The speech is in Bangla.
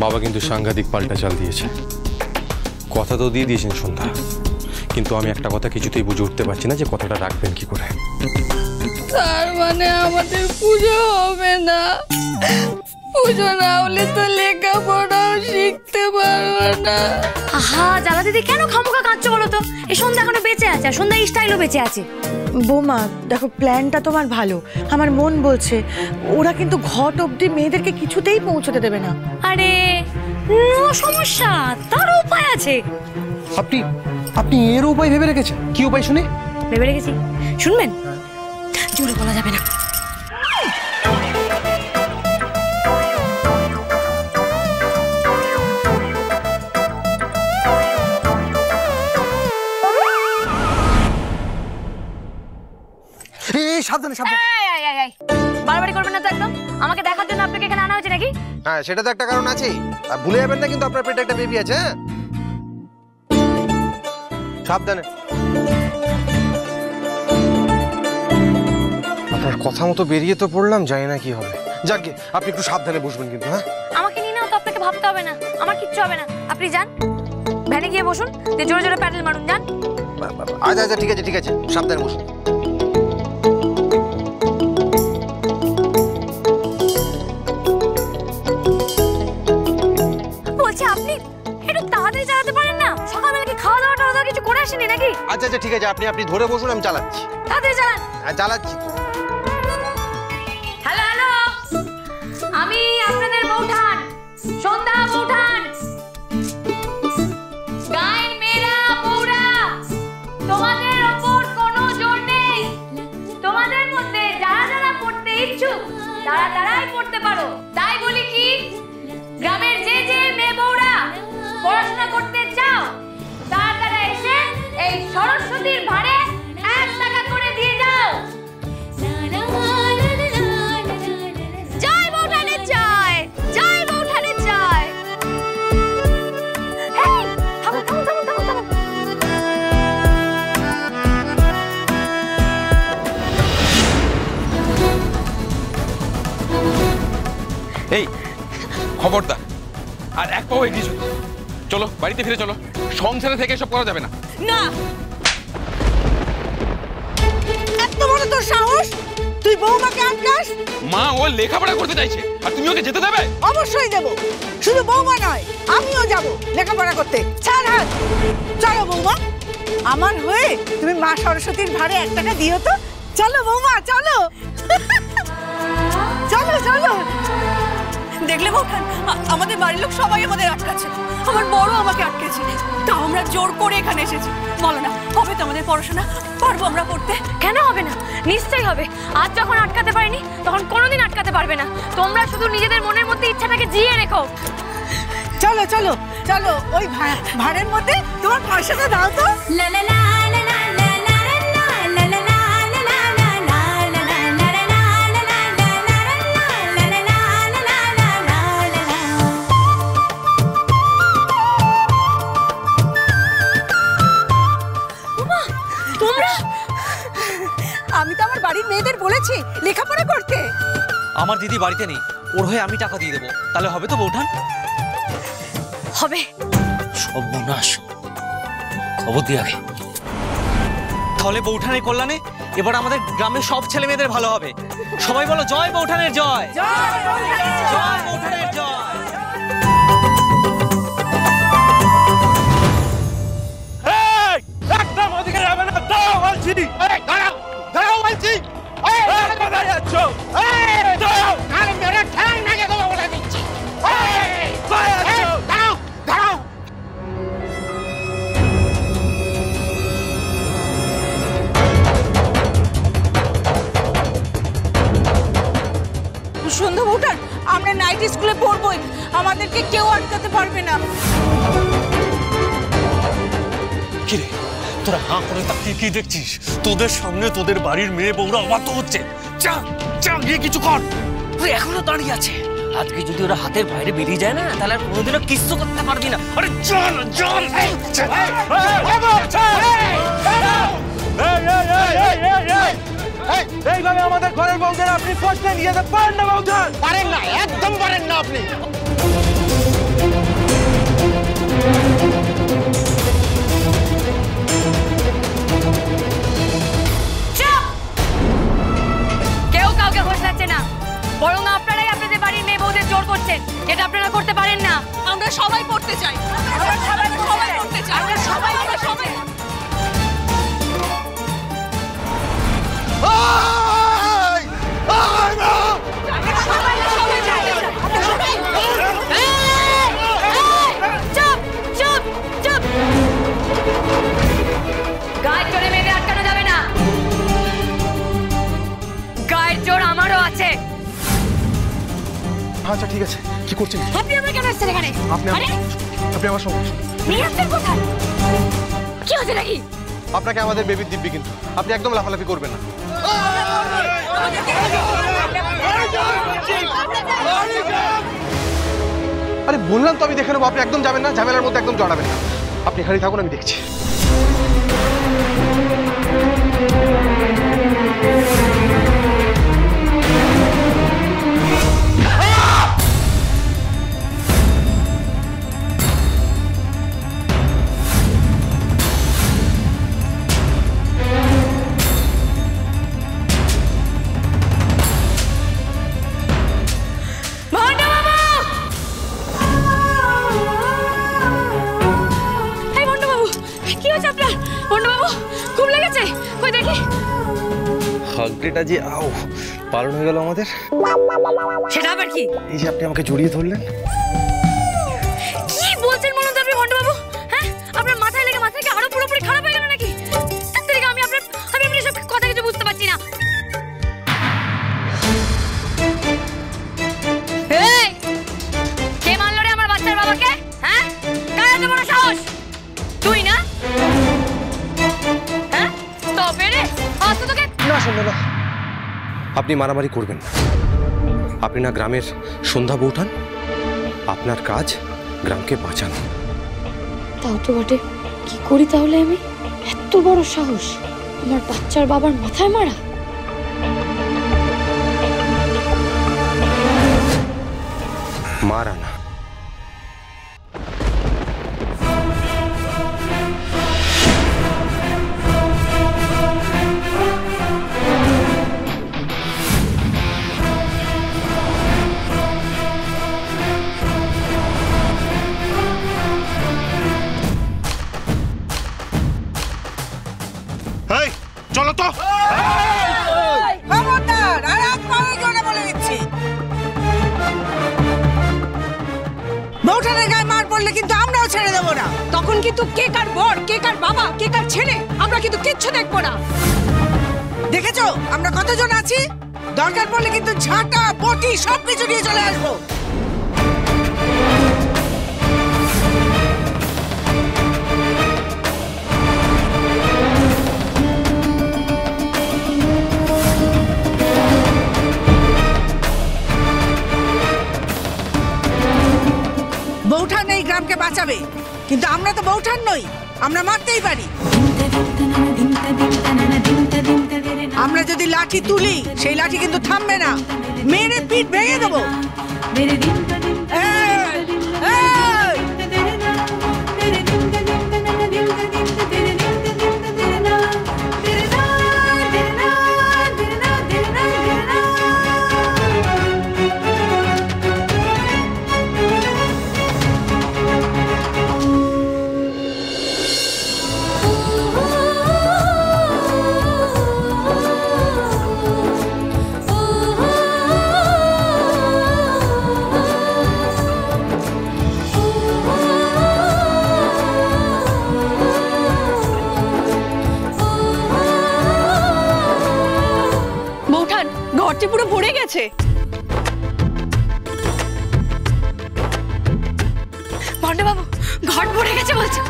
বাবা কিন্তু সাংঘাতিক পাল্টা চাল দিয়েছে। কথা তো দিয়ে দিয়েছেন সন্ধ্যা, কিন্তু আমি একটা কথা কিছুতেই বুঝে উঠতে পারছি না যে কথাটা রাখবেন কি করে। তার মানে আমাদের পুজো হবে না? পুজো না হলে তো লেখাপড়াও শিখতে পারবো না। আহা জ্বালা দিদি, কেন খামোখা কাঁদছো বলো তো? এই সন্ধ্যা এখনো বেঁচে আছে, আর সন্ধ্যা স্টাইলও বেঁচে আছে। বৌমা দেখো, প্ল্যানটা তোমার ভালো, আমার মন বলছে ওরা কিন্তু ঘট অবধি মেয়েদেরকে কিছুতেই পৌঁছতে দেবে না। আরে নো সমস্যা, তার উপায় আছে। আপনি এর উপায় ভেবে রেখেছেন? কি উপায় শুনে? ভেবে রেখেছি, শুনবেন? জোরে বলা যাবে না। সাবধানে সাবধানে। বাড়াবাড়ি করবেন না তো একদম। আমাকে দেখার জন্য আপনাকে এখানে আনা হয়েছে নাকি? হ্যাঁ, সেটা তো একটা কারণ আছে। আর ভুলে যাবেন না কিন্তু আপনার পেটে একটা বেবি আছে। হ্যাঁ, সাবধানে। আপনার কথা মতো বেরিয়ে তো পড়লাম, জানি না কি হবে। যাকে আপনি একটু সাবধানে বসবেন কিন্তু। হ্যাঁ, আমাকে নিয়ে নাও তো, আপনাকে ভাবতে হবে না, আমার কিচ্ছু হবে না। আপনি যান, ভ্যানে গিয়ে বসুন, দিয়ে জোরে জোরে প্যাডেল মারুন, যান। আচ্ছা আচ্ছা, ঠিক আছে ঠিক আছে, সাবধানে বসুন। বলছি আপনি একটু তাড়াতাড়ি চালাতে পারেন না? সকালবেলা কি খাওয়া দাওয়া টাওয়া কিছু করে আসেনি নাকি? আচ্ছা আচ্ছা, ঠিক আছে, আপনি ধরে বসুন, আমি চালাচ্ছি। তাড়াতাড়ি চালান। হ্যাঁ, চালাচ্ছি তো। হ্যালো হ্যালো, আমি আপনাদের বৌঠান, সন্ধ্যা বৌঠান। গায়ের মেয়েরা, বৌরা, তোমাদের ওপর কোনো জোর নেই। তোমাদের মধ্যে যারা যারা পড়তে ইচ্ছুক তারা তারাই পড়তে পারো। তাই বলি কি, গ্রামের যে যে মেয়ে বৌরা পড়াশোনা করতে চাও তারা এসে এই সরস্বতীর ভাড়ে 1 টাকা করে দিয়ে যাও। জয় বৌঠানের জয়, জয় বৌঠানের জয়। এই, থামো, থামো, থামো, থামো, থামো। এই খবরদার, আর এক পাও এগিয়ে চলো। চলো বাড়িতে ফিরে চলো, সংসারে থেকে এসব করা যাবে না। না, এত বড় তোর সাহস, তুই বৌমাকে আটকাস? মা ও লেখাপড়া করতে চাইছে, আর তুমি ওকে যেতে দেবে? অবশ্যই দেব, শুধু বৌমা নয় আমিও যাব লেখাপড়া করতে। ছাড় হাত। চলো বৌমা, আমার হয়ে তুমি মা সরস্বতীর ভাড়ে 1 টাকা দিও তো। চলো বৌমা, চলো চলো চলো। দেখলে বৌঠান, আমাদের বাড়ির লোক সবাই আমাদের আটকাচ্ছে, আমার বড় আমাকে আটকেছে, তাও আমরা জোর করে এখানে এসেছি। বলো না, হবে তো আমাদের পড়াশোনা? পারবো আমরা পড়তে? কেন হবে না? নিশ্চয়ই হবে। আজ যখন আটকাতে পারিনি তখন কোনোদিন আটকাতে পারবে না। তোমরা শুধু নিজেদের মনের মধ্যে ইচ্ছাটাকে জিয়ে রেখো। চলো চলো চলো, ওই ভাড়ের মধ্যে তোমার পয়সাটা দাও তো। লা লা লা লা লা লা লা লা লা লা আমি তো আমার বাড়ির মেয়েদের বলেছি লেখাপড়া করতে। আমার দিদি বাড়িতে নেই, ওর হয়ে আমি টাকা দিয়ে দেবো, তাহলে হবে তো বৌঠান? হবে। সর্বনাশ, খবর দিয়ে আগে। তাহলে বৌঠানের কল্যাণে এবার আমাদের গ্রামের সব ছেলে মেয়েদের ভালো হবে। সবাই বলো জয় বৌঠানের জয়, জয় বৌঠানের জয়। একদম ওদিকে যাবে না, দাঁড়াও বলছি। দাঁড়াও দাঁড়াও বলছি। কোথায় যাচ্ছ? দাঁড়াও, আরে মেরে ঠ্যাং ভেঙে দেবো বলে দিচ্ছি। দাঁড়াও দাঁড়াও। সন্ধ্যা বৌঠান, আমরা নাইট স্কুলে পড়বই, আমাদেরকে কেউ আটকাতে পারবে না। কি রে, তোরা হাঁ করে তাকিয়ে কি দেখছিস? তোদের সামনে তোদের বাড়ির মেয়ে বউরা অবাক হচ্ছে। চা চা গিয়ে কিছু কর। তুই এখনো দাঁড়িয়ে আছে। আজকে যদি ওরা হাতের বাইরে বেরিয়ে যায় না, তাহলে আর কোনোদিনও কিচ্ছু করতে পারবি না। আরে চল চল। এইভাবে আমাদের ঘরের বউদের আপনি প্রশ্নে নিয়ে যেতে পারেন না বৌঠান? পারেন না, একদম পারেন না আপনি। বরং আপনারাই আপনাদের বাড়ির মেয়ে বউদের জোর করছেন, যেটা আপনারা করতে পারেন না। আমরা সবাই পড়তে চাই, আমরা সবাই পড়তে চাই, আমরা সবাই চুপ চুপ চুপ, গায়ের জোরে মেয়েদের আটকানো যাবে না। গায়ের জোর আমারও আছে। আচ্ছা ঠিক আছে, কি করছেন আপনি আমরা কেন আসছেন এখানে? আপনি আপনি আমার সঙ্গে নিয়ে আসছেন কোথায়? কি হচ্ছে নাকি? আপনাকে আমাদের বেবির দিব্যি, কিন্তু আপনি একদম লাফালাফি করবেন না। আরে বললাম তো আমি দেখে নেবো, আপনি একদম যাবেন না, ঝামেলার মধ্যে একদম জড়াবেন না। আপনি এখানেই থাকুন, আমি দেখছি। হাগড়েটা যে পালন হয়ে গেল আমাদের। সেটা আবার কি? এই যে আপনি আমাকে জড়িয়ে ধরলেন। কি বলছেন বলুন তো আপনি ভন্ডবাবু? হ্যাঁ, আপনার মাথায় লেগে মাথা কি আরো পুরোপুরি খারাপ হয়ে গেল নাকি? আমি আপনার সব কথা কিছু বুঝতে পারছি না। এই, কে মারলো রে আমার বাচ্চার বাবাকে? হ্যাঁ, কার এত বড় সাহস? তুই না? হ্যাঁ, তবে রে আজ তোকে না শুনলো না। আপনি মারামারি করবেন না। আপনি না গ্রামের সন্ধ্যা বউঠান, আপনার কাজ গ্রামকে বাঁচানো। তাও তো বটে, কি করি তাহলে আমি? এত বড় সাহস আমার বাচ্চার বাবার মাথায় মারা? মারা না, চলো তো। খবরদার, আর এক পাওয়ার জন্য বলে দিচ্ছি, বউঠানের গায়ে মার পড়লে কিন্তু আমরাও ছেড়ে দেবো না। তখন কিন্তু কে কার বর, কে কার বাবা, কে কার ছেলে, আমরা কিন্তু কিচ্ছু দেখবো না। দেখেছো আমরা কতজন আছি? দরকার পড়লে কিন্তু ঝাঁটা বটি সবকিছু নিয়ে চলে আসবো। বউঠান এই গ্রামকে বাঁচাবে, কিন্তু আমরা তো বউঠান নই, আমরা মারতেই পারি। আমরা যদি লাঠি তুলি সেই লাঠি কিন্তু থামবে না, মেরে পিঠ ভেঙে দেবো। ঘরটি পুরো ভরে গেছে। ভন্ডবাবু, ঘর ভরে গেছে বলছে?